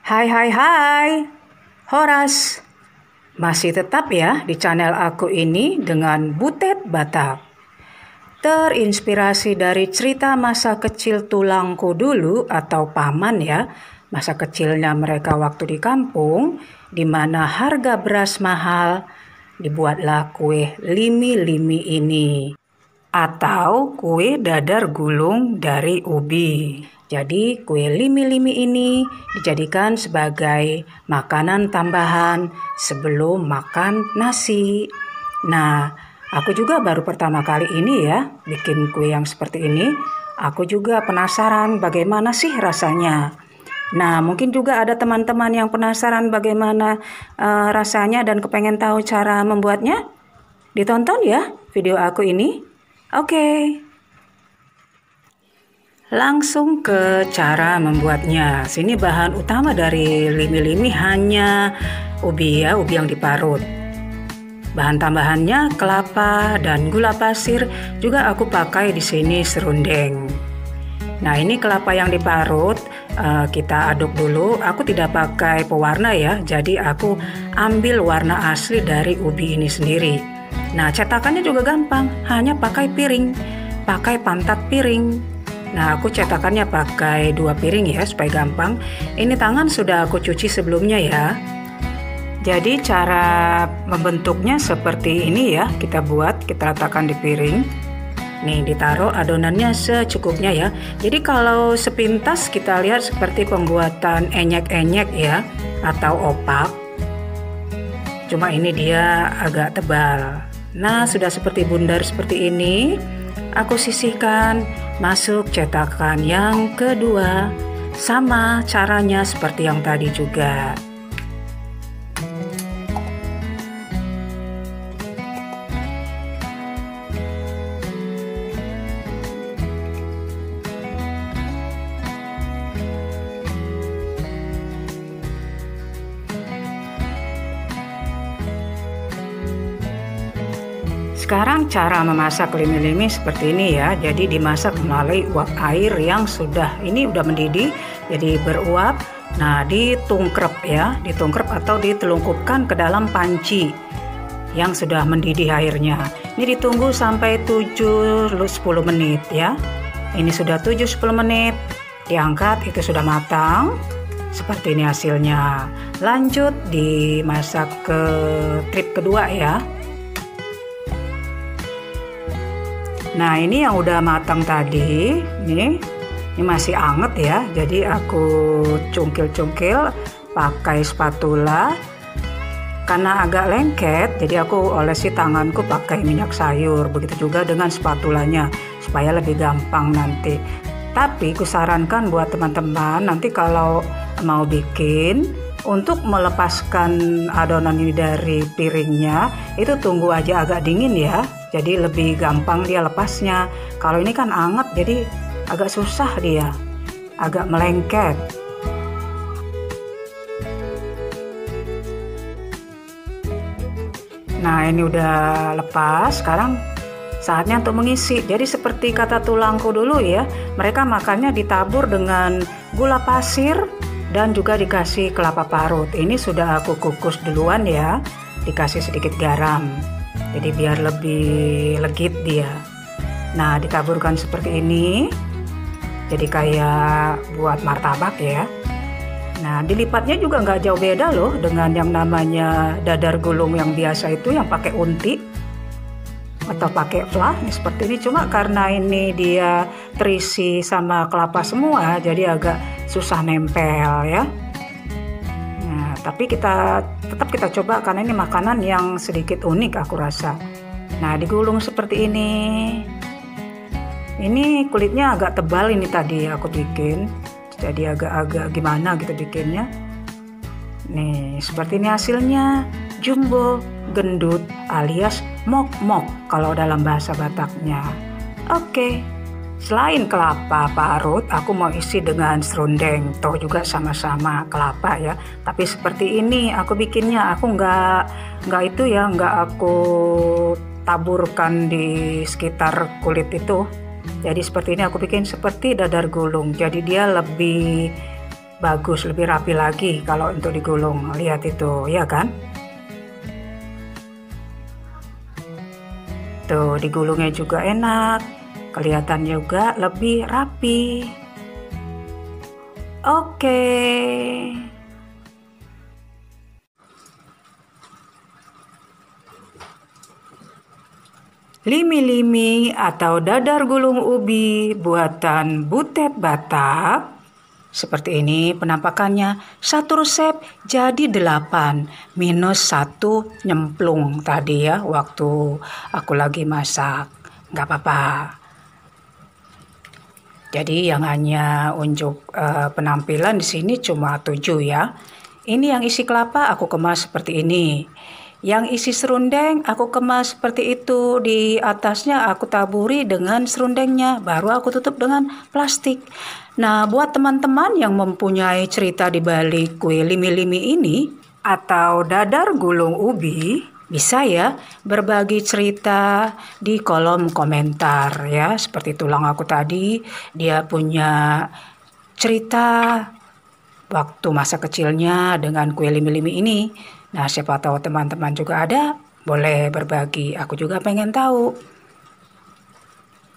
Hai hai hai, Horas. Masih tetap ya di channel aku ini dengan Butet Batak. Terinspirasi dari cerita masa kecil tulangku dulu atau paman ya. Masa kecilnya mereka waktu di kampung, di mana harga beras mahal, dibuatlah kue limi-limi ini. Atau kue dadar gulung dari ubi. Jadi kue limi-limi ini dijadikan sebagai makanan tambahan sebelum makan nasi. Nah, aku juga baru pertama kali ini ya bikin kue yang seperti ini. Aku juga penasaran bagaimana sih rasanya. Nah, mungkin juga ada teman-teman yang penasaran bagaimana rasanya dan kepengen tahu cara membuatnya. Ditonton ya video aku ini. Oke. Langsung ke cara membuatnya. Sini bahan utama dari limi-limi hanya ubi ya, ubi yang diparut. Bahan tambahannya kelapa dan gula pasir, juga aku pakai di sini serundeng. Nah, ini kelapa yang diparut, kita aduk dulu. Aku tidak pakai pewarna ya, jadi aku ambil warna asli dari ubi ini sendiri. Nah, cetakannya juga gampang, hanya pakai piring, pakai pantat piring. Nah, aku cetakannya pakai 2 piring ya supaya gampang. Ini tangan sudah aku cuci sebelumnya ya. Jadi cara membentuknya seperti ini ya. Kita letakkan di piring. Nih, ditaruh adonannya secukupnya ya. Jadi kalau sepintas kita lihat seperti pembuatan enyek-enyek ya atau opak. Cuma ini dia agak tebal. Nah, sudah seperti bundar seperti ini. Aku sisihkan masuk cetakan yang kedua. Sama caranya seperti yang tadi juga. Sekarang cara memasak limi-limi seperti ini ya. Jadi dimasak melalui uap air yang ini udah mendidih, jadi beruap. Nah, ditungkrep ya, ditungkrep atau ditelungkupkan ke dalam panci yang sudah mendidih airnya. Ini ditunggu sampai 7-10 menit ya. Ini sudah 7-10 menit. Diangkat, itu sudah matang. Seperti ini hasilnya. Lanjut dimasak ke trip kedua ya. Nah, ini yang udah matang tadi, ini masih anget ya. Jadi aku cungkil-cungkil pakai spatula. Karena agak lengket, jadi aku olesi tanganku pakai minyak sayur. Begitu juga dengan spatulanya, supaya lebih gampang nanti. Tapi kusarankan buat teman-teman nanti kalau mau bikin, untuk melepaskan adonan ini dari piringnya, itu tunggu aja agak dingin ya. Jadi lebih gampang dia lepasnya. Kalau ini kan anget, jadi agak susah dia, agak melengket. Nah, ini udah lepas. Sekarang saatnya untuk mengisi. Jadi seperti kata tulangku dulu ya, mereka makannya ditabur dengan gula pasir dan juga dikasih kelapa parut. Ini sudah aku kukus duluan ya, dikasih sedikit garam. Jadi biar lebih legit dia. Nah, ditaburkan seperti ini. Jadi kayak buat martabak ya. Nah, dilipatnya juga nggak jauh beda loh dengan yang namanya dadar gulung yang biasa itu yang pakai unti atau pakai flah. Ini seperti ini, cuma karena ini dia terisi sama kelapa semua, jadi agak susah nempel ya. Nah, tapi tetap kita coba karena ini makanan yang sedikit unik aku rasa. Nah, digulung seperti ini. Ini kulitnya agak tebal ini tadi aku bikin. Jadi agak-agak gimana gitu bikinnya. Nih, seperti ini hasilnya. Jumbo gendut alias mok-mok kalau dalam bahasa Bataknya. Oke. Selain kelapa parut, aku mau isi dengan serundeng. Toh juga sama-sama kelapa ya. Tapi seperti ini aku bikinnya. Aku nggak itu ya, nggak aku taburkan di sekitar kulit itu. Jadi seperti ini aku bikin seperti dadar gulung. Jadi dia lebih bagus, lebih rapi lagi kalau untuk digulung. Lihat itu, ya kan? Tuh, digulungnya juga enak, kelihatan juga lebih rapi. Oke. Limi-limi atau dadar gulung ubi buatan Butet Batak. Seperti ini penampakannya. Satu resep jadi 8 minus 1 nyemplung tadi ya waktu aku lagi masak. Nggak apa-apa. Jadi yang hanya unjuk penampilan di sini cuma 7 ya. Ini yang isi kelapa aku kemas seperti ini. Yang isi serundeng aku kemas seperti itu. Di atasnya aku taburi dengan serundengnya. Baru aku tutup dengan plastik. Nah, buat teman-teman yang mempunyai cerita di balik kue limi-limi ini atau dadar gulung ubi, bisa ya berbagi cerita di kolom komentar ya. Seperti tulang aku tadi, dia punya cerita waktu masa kecilnya dengan kue limi-limi ini. Nah, siapa tahu teman-teman juga ada, boleh berbagi. Aku juga pengen tahu.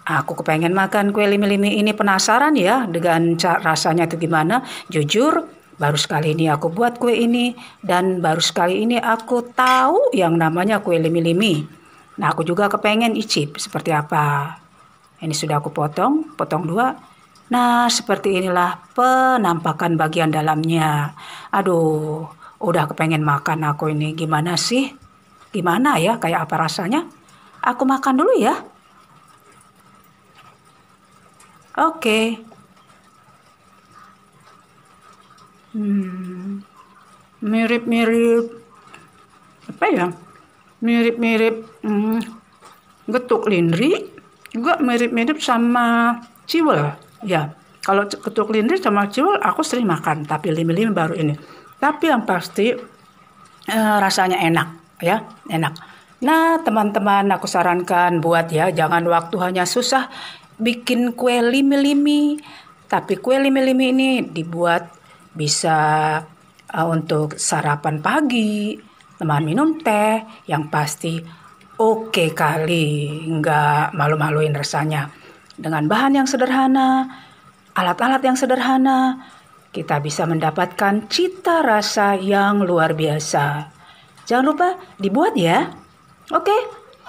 Aku kepengen makan kue limi-limi ini, penasaran ya dengan rasanya itu gimana. Jujur, baru sekali ini aku buat kue ini dan baru sekali ini aku tahu yang namanya kue limi-limi. Nah, aku juga kepengen icip seperti apa. Ini sudah aku potong 2. Nah, seperti inilah penampakan bagian dalamnya. Aduh, udah kepengen makan aku ini. Gimana sih? Gimana ya? Kayak apa rasanya? Aku makan dulu ya. Oke. Mirip-mirip apa ya? Mirip-mirip getuk lindri, juga mirip-mirip sama ciwel. Ya, kalau getuk lindri sama ciwel aku sering makan, tapi limi-limi baru ini. Tapi yang pasti rasanya enak ya, enak. Nah, teman-teman aku sarankan buat ya, jangan waktu hanya susah bikin kue limi-limi, tapi kue limi-limi ini dibuat bisa untuk sarapan pagi, teman minum teh, yang pasti oke kali, nggak malu-maluin rasanya. Dengan bahan yang sederhana, alat-alat yang sederhana, kita bisa mendapatkan cita rasa yang luar biasa. Jangan lupa dibuat ya. Oke,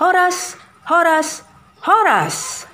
horas, horas, horas.